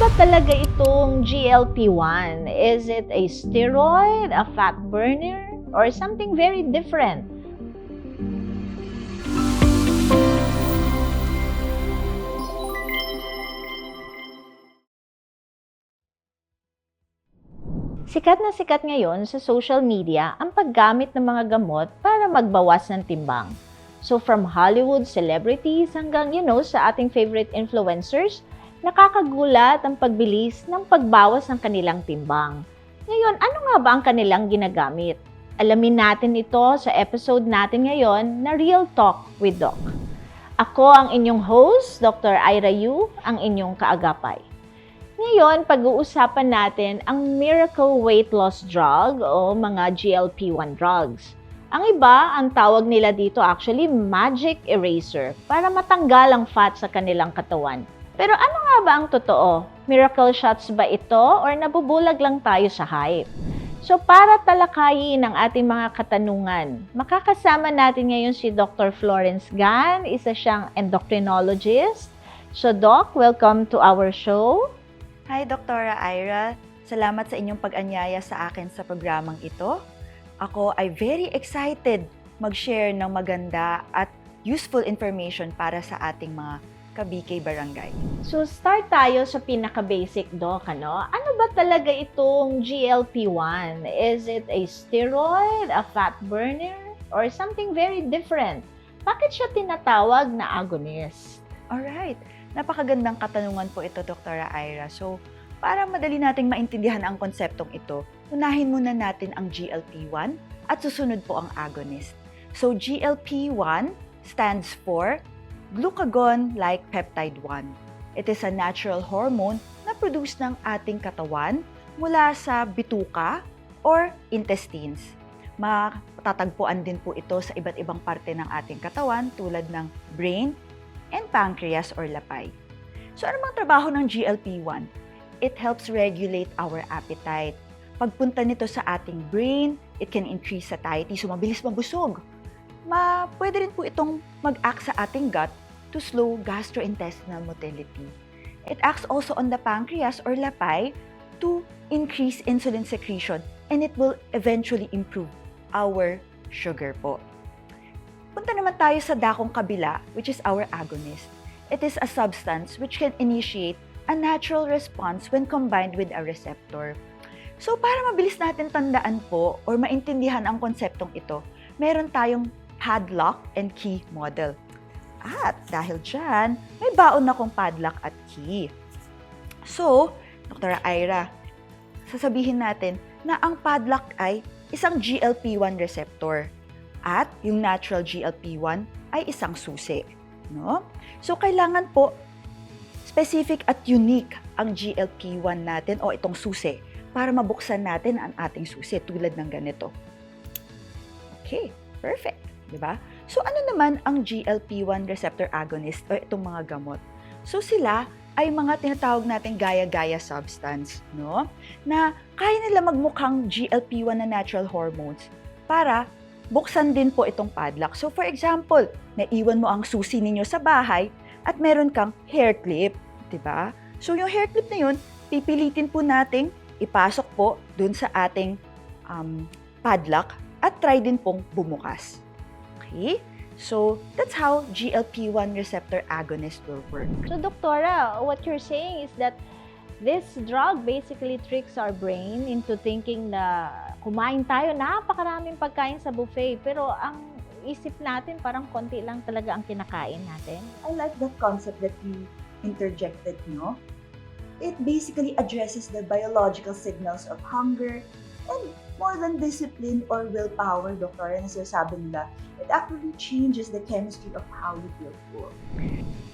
ba talaga itong GLP-1? Is it a steroid, a fat burner, or something very different? Sikat na sikat ngayon sa social media ang paggamit ng mga gamot para magbawas ng timbang. So from Hollywood celebrities hanggang sa ating favorite influencers, nakakagulat ang pagbilis ng pagbawas ng kanilang timbang. Ngayon, ano nga ba ang kanilang ginagamit? Alamin natin ito sa episode natin ngayon na Real Talk with Doc. Ako ang inyong host, Dr. Ira Yu, ang inyong kaagapay. Ngayon, pag-uusapan natin ang miracle weight loss drug o mga GLP-1 drugs. Ang iba, ang tawag nila dito actually magic eraser para matanggal ang fat sa kanilang katawan. Pero ano nga ba ang totoo? Miracle shots ba ito or nabubulag lang tayo sa hype? So para talakayin ang ating mga katanungan, makakasama natin ngayon si Dr. Florence Gan, isa siyang endocrinologist. So Doc, welcome to our show. Hi, Dr. Ira. Salamat sa inyong pag-anyaya sa akin sa programang ito. Ako ay very excited mag-share ng maganda at useful information para sa ating mga ka-BK Barangay. So start tayo sa pinaka-basic, Doc. Ano ba talaga itong GLP-1? Is it a steroid, a fat burner, or something very different? Bakit siya tinatawag na agonist? Alright. Napakagandang katanungan po ito, Dr. Ira. So, para madali nating maintindihan ang konseptong ito, unahin muna natin ang GLP-1 at susunod po ang agonist. So, GLP-1 stands for glucagon-like peptide 1. It is a natural hormone na produce ng ating katawan mula sa bituka or intestines. Matatagpuan din po ito sa iba't ibang parte ng ating katawan tulad ng brain, and pancreas or lapay. So ano bang trabaho ng GLP-1? It helps regulate our appetite. Pagpunta nito sa ating brain, it can increase satiety, so mabilis mabusog. Pwede rin po itong mag-act sa ating gut to slow gastrointestinal motility. It acts also on the pancreas or lapay to increase insulin secretion and it will eventually improve our sugar po. Punta naman tayo sa dakong kabila, which is our agonist. It is a substance which can initiate a natural response when combined with a receptor. So para mabilis natin tandaan po or maintindihan ang konseptong ito, meron tayong padlock and key model. At dahil dyan, may baon na kong padlock at key. So, Dr. Ira, sasabihin natin na ang padlock ay isang GLP-1 receptor. At yung natural GLP-1 ay isang susi. No? So, kailangan po specific at unique ang GLP-1 natin o itong susi para mabuksan natin ang ating susi tulad ng ganito. Okay, perfect. Diba? So, ano naman ang GLP-1 receptor agonist o itong mga gamot? So, sila ay mga tinatawag natin gaya-gaya substance, no? Na kaya nila magmukhang GLP-1 na natural hormones para buksan din po itong padlock. So for example, naiwan mo ang susi ninyo sa bahay at meron kang hair clip, 'di ba? So yung hair clip na 'yun, pipilitin po nating ipasok po dun sa ating padlock at try din pong bumukas. Okay? So that's how GLP-1 receptor agonist will work. So Doktora, what you're saying is that this drug basically tricks our brain into thinking na kumain tayo, napakaraming pagkain sa buffet, pero ang isip natin parang konti lang talaga ang kinakain natin. I like that concept that you interjected, no? It basically addresses the biological signals of hunger and more than discipline or willpower, Dr. Na sinasabi nila, it actually changes the chemistry of how you feel full.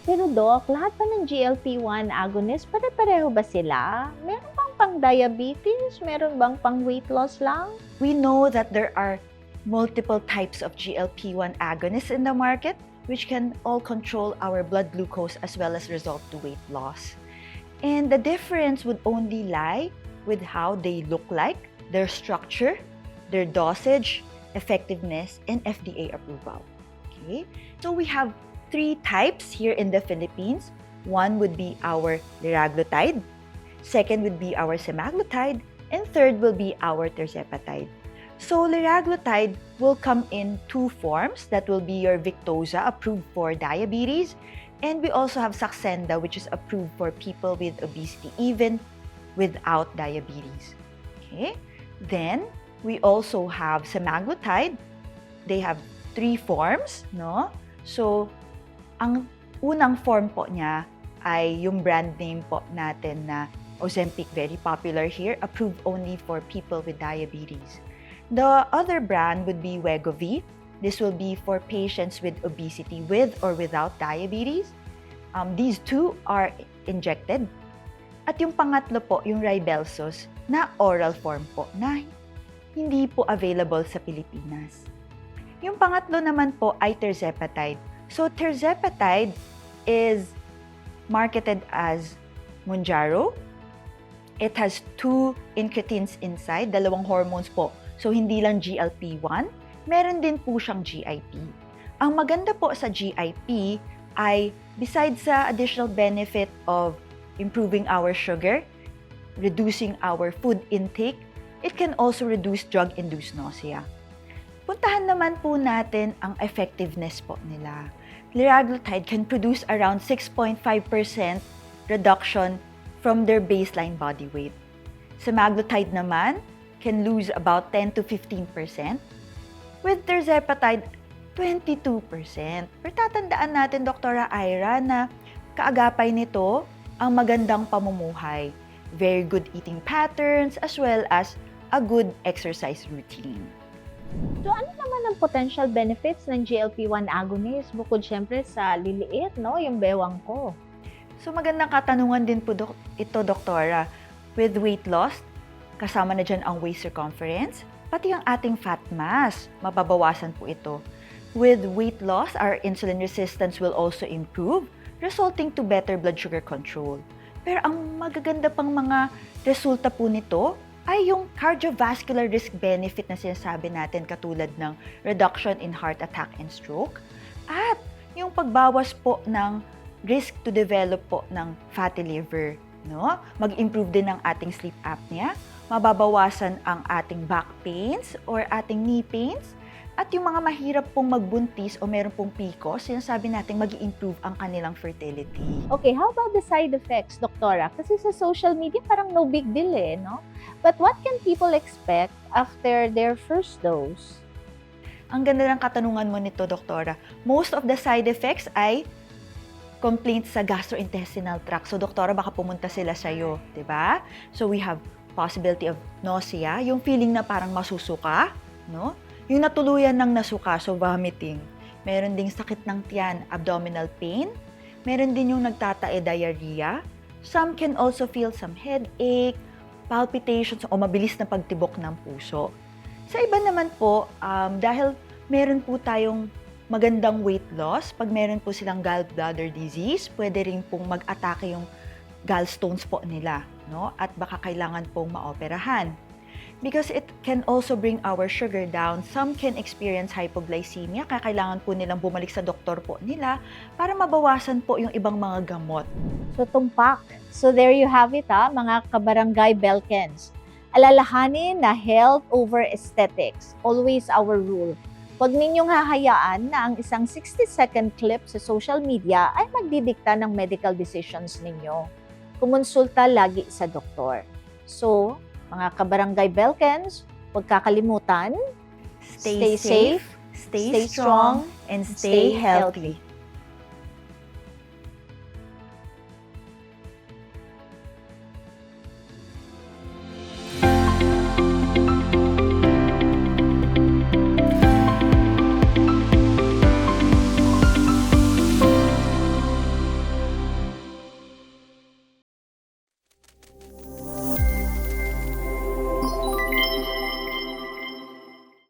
Pero Doc, lahat pa ng GLP-1 agonist, pare-pareho ba sila? Meron bang pang-diabetes? Meron bang pang-weight loss lang? We know that there are multiple types of GLP-1 agonists in the market which can all control our blood glucose as well as result to weight loss. And the difference would only lie with how they look like, their structure, their dosage, effectiveness, and FDA approval. Okay? So we have 3 types here in the Philippines. One would be our liraglutide. second would be our semaglutide, and third will be our tirzepatide. So liraglutide will come in two forms. That will be your Victoza, approved for diabetes, and we also have Saxenda, which is approved for people with obesity, even without diabetes. Okay? Then, we also have semaglutide. They have three forms, no? So, ang unang form po niya ay yung brand name po natin na Ozempic, very popular here, approved only for people with diabetes. The other brand would be Wegovy. This will be for patients with obesity with or without diabetes. These two are injected. At yung pangatlo po, yung Rybelsus, na oral form po, na hindi po available sa Pilipinas. Yung pangatlo naman po ay tirzepatide. So, tirzepatide is marketed as Mounjaro. It has two incretins inside, dalawang hormones po. So, hindi lang GLP-1, meron din po siyang GIP. Ang maganda po sa GIP ay, besides sa additional benefit of improving our sugar, reducing our food intake, it can also reduce drug-induced nausea. Puntahan naman po natin ang effectiveness po nila. Liraglutide can produce around 6.5% reduction from their baseline body weight. Semaglutide naman can lose about 10 to 15%. With tirzepatide, 22%. Pero tatandaan natin, Dr. Ira, na kaagapay nito ang magandang pamumuhay, very good eating patterns, as well as a good exercise routine. So ano naman ang potential benefits ng GLP-1 agonist bukod syempre sa liliit, no? Yung bewang ko. So magandang katanungan din po ito, Doktora. With weight loss, kasama na dyan ang waist circumference, pati ang ating fat mass, mababawasan po ito. With weight loss, our insulin resistance will also improve, resulting to better blood sugar control. Pero ang magaganda pang mga resulta po nito ay yung cardiovascular risk benefit na sinasabi natin, katulad ng reduction in heart attack and stroke, at yung pagbawas po ng risk to develop po ng fatty liver, no? Mag-improve din ang ating sleep apnea, mababawasan ang ating back pains or ating knee pains, at yung mga mahirap pong magbuntis o meron pong PCOS, sinasabi natin mag-improve ang kanilang fertility. Okay, how about the side effects, Doktora? Kasi sa social media parang no big deal no? But what can people expect after their first dose? Ang ganda ng katanungan mo nito, Doktora. Most of the side effects ay complaints sa gastrointestinal tract. So, Doktora, baka pumunta sila sa'yo, di ba? So, we have possibility of nausea, yung feeling na parang masusuka, no? Yung natuluyan ng nasuka, so vomiting. Meron ding sakit ng tiyan, abdominal pain. Meron din yung nagtatae, diarrhea. Some can also feel some headache, palpitations, o mabilis na pagtibok ng puso. Sa iba naman po, dahil meron po tayong magandang weight loss, pag meron po silang gallbladder disease, pwede rin pong mag-atake yung gallstones po nila, no? At baka kailangan pong maoperahan. Because it can also bring our sugar down, some can experience hypoglycemia, kaya kailangan po nilang bumalik sa doktor po nila para mabawasan po yung ibang mga gamot. So, tumpak. So, there you have it, mga kabarangay Belkens. Alalahanin na health over aesthetics. Always our rule. Huwag ninyong hahayaan na ang isang 60-second clip sa social media ay magdidikta ng medical decisions ninyo. Kumonsulta lagi sa doktor. So, mga kabarangay Belkens, huwag kakalimutan, Stay safe, stay strong, and stay healthy.